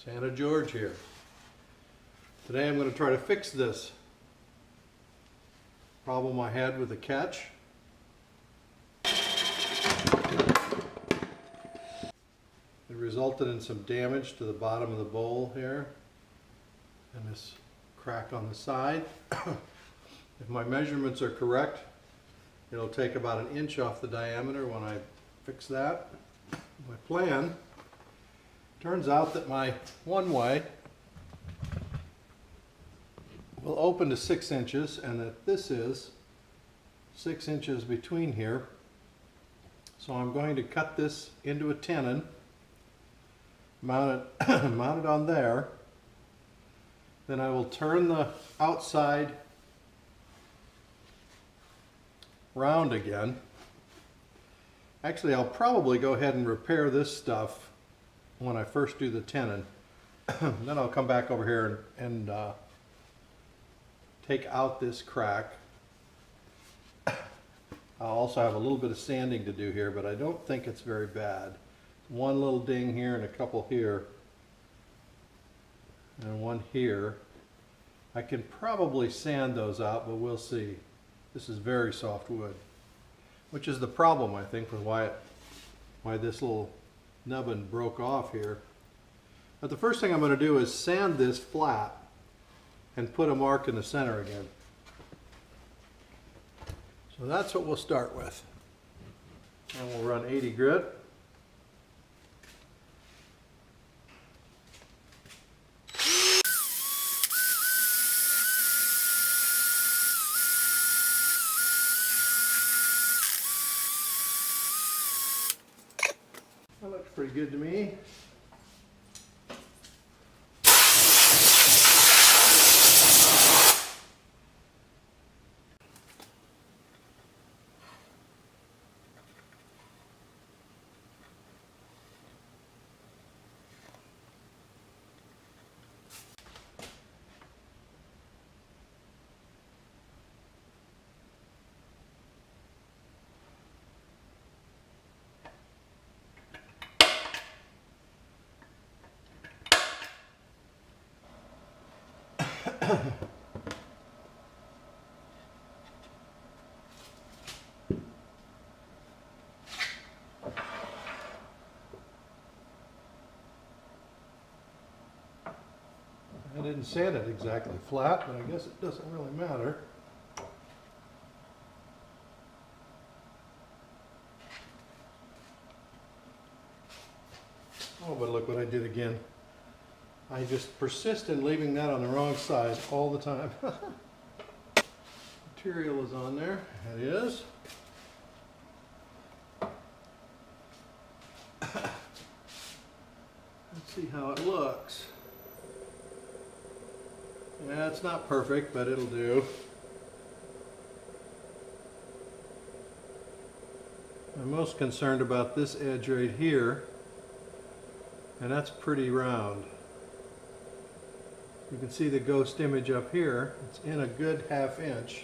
Santa George here. Today I'm going to try to fix this problem I had with the catch. It resulted in some damage to the bottom of the bowl here and this crack on the side. If my measurements are correct, it'll take about an inch off the diameter when I fix that. My plan turns out that my one-way will open to 6 inches and that this is 6 inches between here. So I'm going to cut this into a tenon, mount it on there. Then I will turn the outside round again. Actually, I'll probably go ahead and repair this stuff when I first do the tenon. Then I'll come back over here and take out this crack. I'll also have a little bit of sanding to do here, but I don't think it's very bad. One little ding here and a couple here, and one here. I can probably sand those out, but we'll see. This is very soft wood, which is the problem, I think, with why this little nubbin broke off here. But the first thing I'm going to do is sand this flat and put a mark in the center again. So that's what we'll start with. And we'll run 80 grit. That looks pretty good to me. I didn't sand it exactly flat, but I guess it doesn't really matter. Oh, but look what I did again. I just persist in leaving that on the wrong side all the time. Material is on there. It is. Let's see how it looks. Yeah, it's not perfect, but it'll do. I'm most concerned about this edge right here, and that's pretty round. You can see the ghost image up here. It's in a good ½ inch.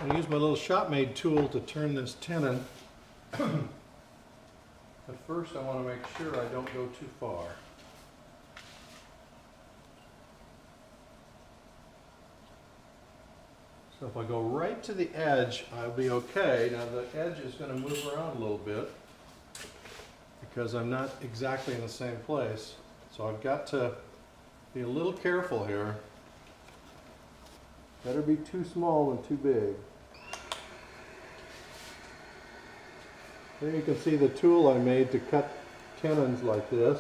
I use my little shop-made tool to turn this tenon. But first I want to make sure I don't go too far. So if I go right to the edge, I'll be okay. Now the edge is going to move around a little bit. because I'm not exactly in the same place. So I've got to be a little careful here. Better be too small than too big. There you can see the tool I made to cut tenons like this.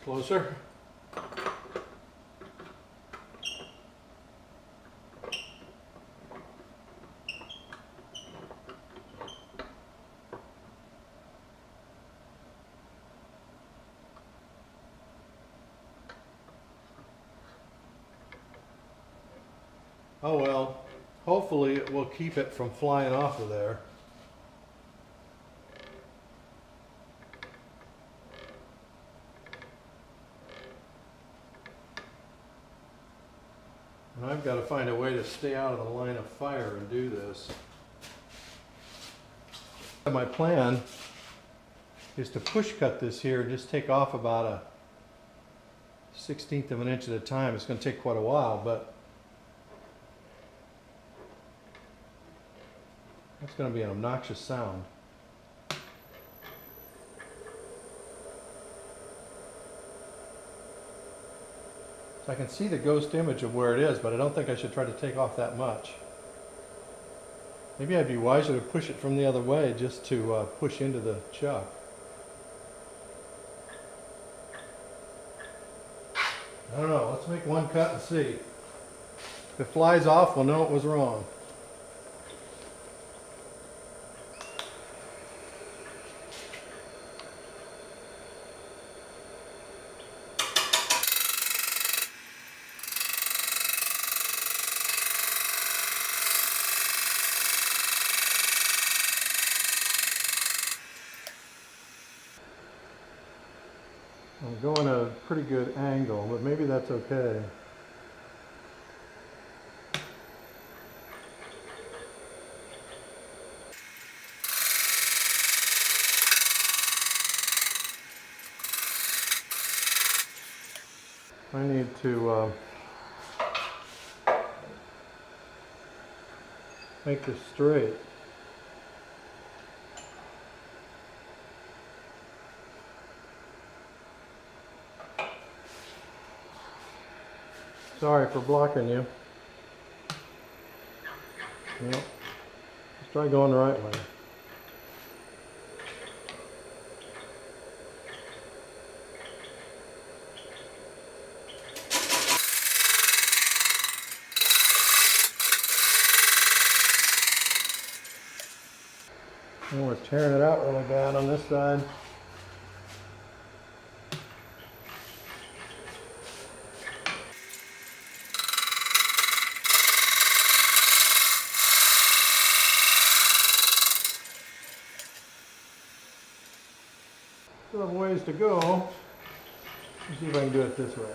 Closer. Oh well, hopefully it will keep it from flying off of there. And I've got to find a way to stay out of the line of fire and do this. My plan is to push cut this here and just take off about a 1/16 of an inch at a time. It's going to take quite a while, but that's going to be an obnoxious sound. So I can see the ghost image of where it is, but I don't think I should try to take off that much. Maybe I'd be wiser to push it from the other way just to push into the chuck. I don't know, let's make one cut and see. If it flies off, we'll know it was wrong. I'm going at a pretty good angle, but maybe that's okay. I need to make this straight. Sorry for blocking you. Well, let's try going the right way. And we're tearing it out really bad on this side. Still have ways to go. Let's see if I can do it this way.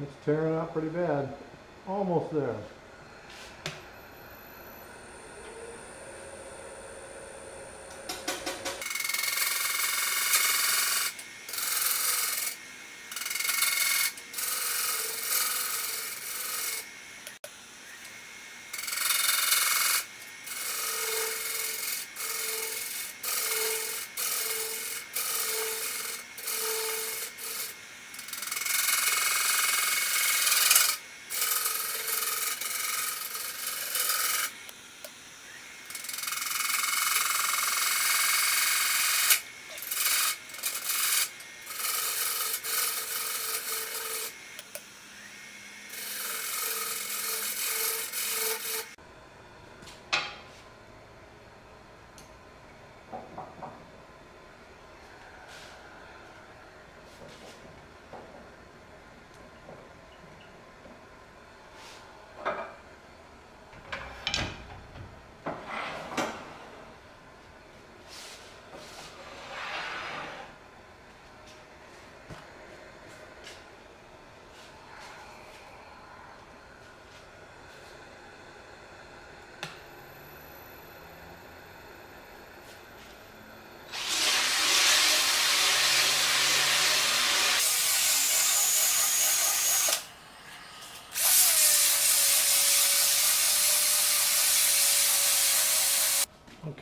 It's tearing out pretty bad. Almost there.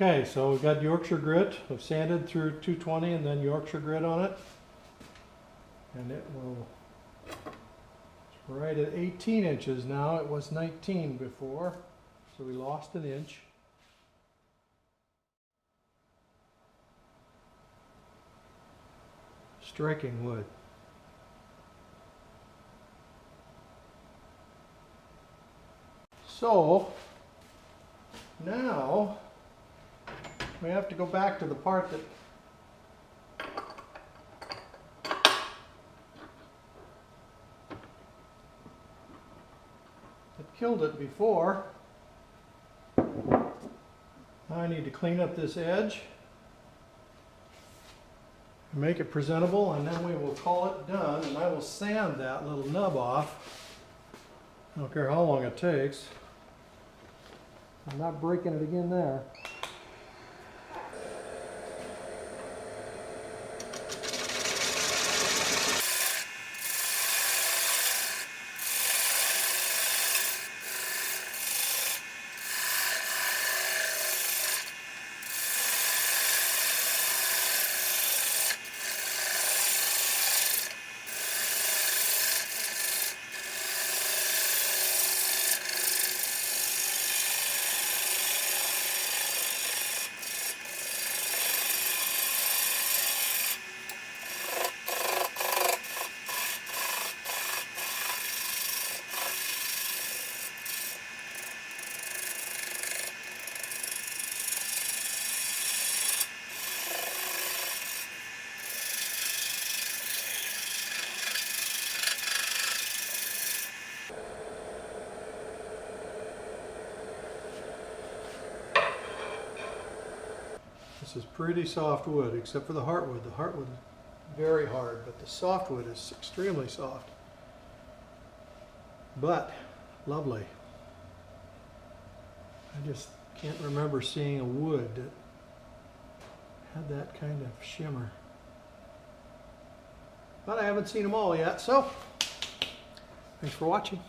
Okay, so we've got Yorkshire grit. I've sanded through 220 and then Yorkshire grit on it. And it will, it's right at 18 inches now. It was 19 before, so we lost an inch. Striking wood. So, now we have to go back to the part that killed it before. Now I need to clean up this edge, make it presentable, and then we will call it done, and I will sand that little nub off. I don't care how long it takes. I'm not breaking it again there. This is pretty soft wood, except for the heartwood. The heartwood is very hard, but the softwood is extremely soft. But lovely. I just can't remember seeing a wood that had that kind of shimmer. But I haven't seen them all yet, so thanks for watching.